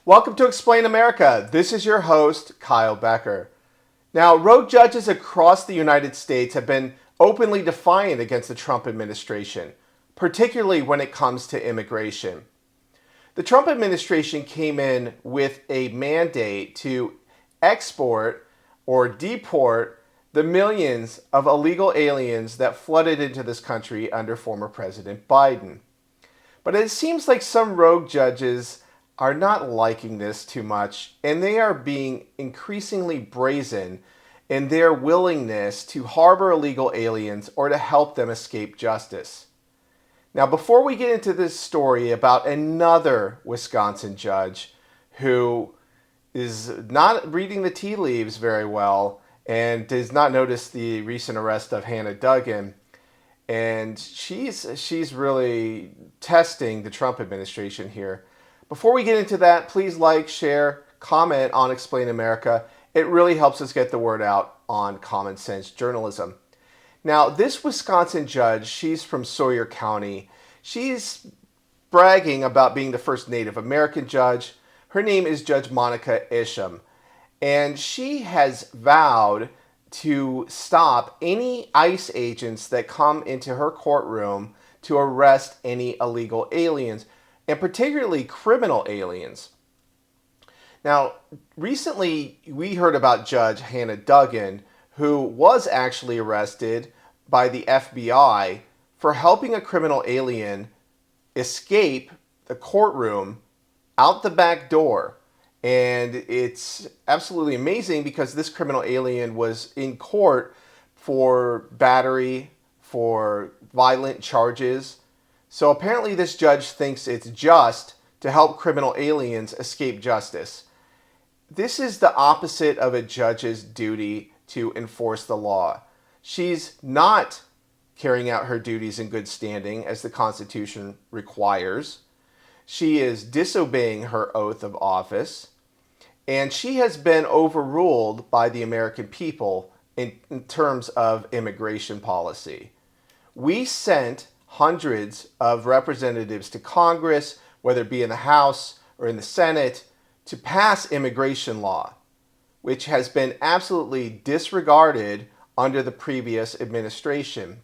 Welcome to Explain America. This is your host, Kyle Becker. Now, rogue judges across the United States have been openly defiant against the Trump administration, particularly when it comes to immigration. The Trump administration came in with a mandate to export or deport the millions of illegal aliens that flooded into this country under former President Biden. But it seems like some rogue judges are not liking this too much, and they are being increasingly brazen in their willingness to harbor illegal aliens or to help them escape justice. Now, before we get into this story about another Wisconsin judge who is not reading the tea leaves very well and does not notice the recent arrest of Hannah Duggan, and she's really testing the Trump administration here. Before we get into that, please like, share, comment on Explain America. It really helps us get the word out on common sense journalism. Now, this Wisconsin judge, she's from Sawyer County. She's bragging about being the first Native American judge. Her name is Judge Monica Isham. And she has vowed to stop any ICE agents that come into her courtroom to arrest any illegal aliens, and particularly criminal aliens. Now, recently we heard about Judge Hannah Duggan, who was actually arrested by the FBI for helping a criminal alien escape the courtroom out the back door. And it's absolutely amazing because this criminal alien was in court for battery, for violent charges. So apparently this judge thinks it's just to help criminal aliens escape justice. This is the opposite of a judge's duty to enforce the law. She's not carrying out her duties in good standing as the Constitution requires. She is disobeying her oath of office, and she has been overruled by the American people in terms of immigration policy. We sent hundreds of representatives to Congress, whether it be in the House or in the Senate, to pass immigration law, which has been absolutely disregarded under the previous administration.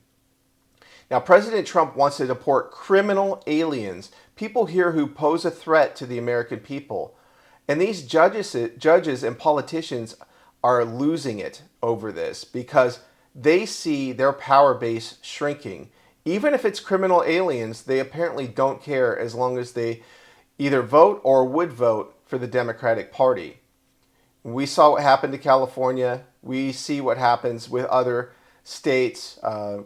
Now, President Trump wants to deport criminal aliens, people here who pose a threat to the American people. And these judges and politicians are losing it over this because they see their power base shrinking. Even if it's criminal aliens, they apparently don't care as long as they either vote or would vote for the Democratic Party. We saw what happened to California. We see what happens with other states.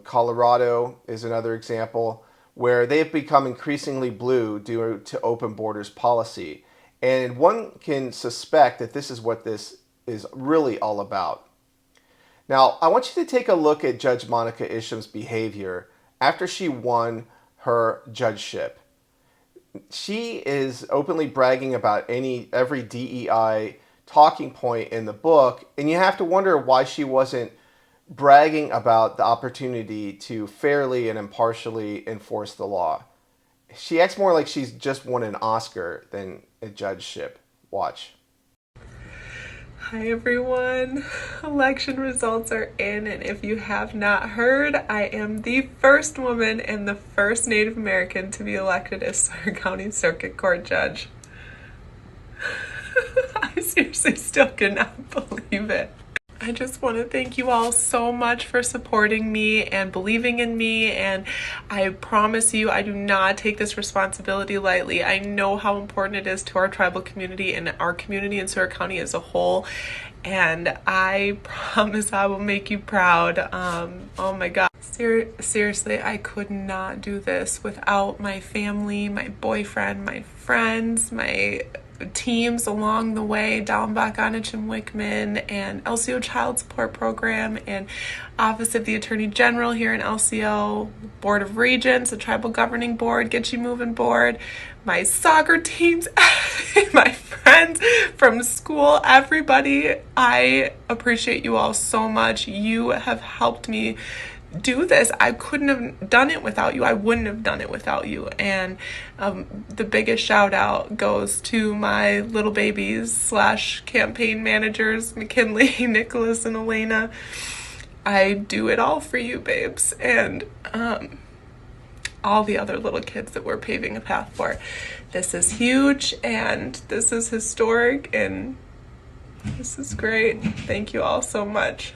Colorado is another example where they have become increasingly blue due to open borders policy. And one can suspect that this is what this is really all about. Now, I want you to take a look at Judge Monica Isham's behavior after she won her judgeship. She is openly bragging about every DEI talking point in the book, and you have to wonder why she wasn't bragging about the opportunity to fairly and impartially enforce the law. She acts more like she's just won an Oscar than a judgeship. Watch. Hi everyone, election results are in, and if you have not heard, I am the first woman and the first Native American to be elected as Sawyer County Circuit Court Judge. I seriously still cannot believe it. I just want to thank you all so much for supporting me and believing in me, and I promise you I do not take this responsibility lightly. I know how important it is to our tribal community and our community in Sawyer County as a whole, and I promise I will make you proud. Oh my God. Seriously, I could not do this without my family, my boyfriend, my friends, my teams along the way, Dallenbach, Onich, and Wickman, and LCO Child Support Program, and Office of the Attorney General here in LCO, Board of Regents, the Tribal Governing Board, Get You Moving Board, my soccer teams, my friends from school, everybody. I appreciate you all so much. You have helped me do this. I couldn't have done it without you. I wouldn't have done it without you. And the biggest shout out goes to my little babies / campaign managers, McKinley, Nicholas, and Elena. I do it all for you, babes. And all the other little kids that we're paving a path for. This is huge, and this is historic, and this is great. Thank you all so much.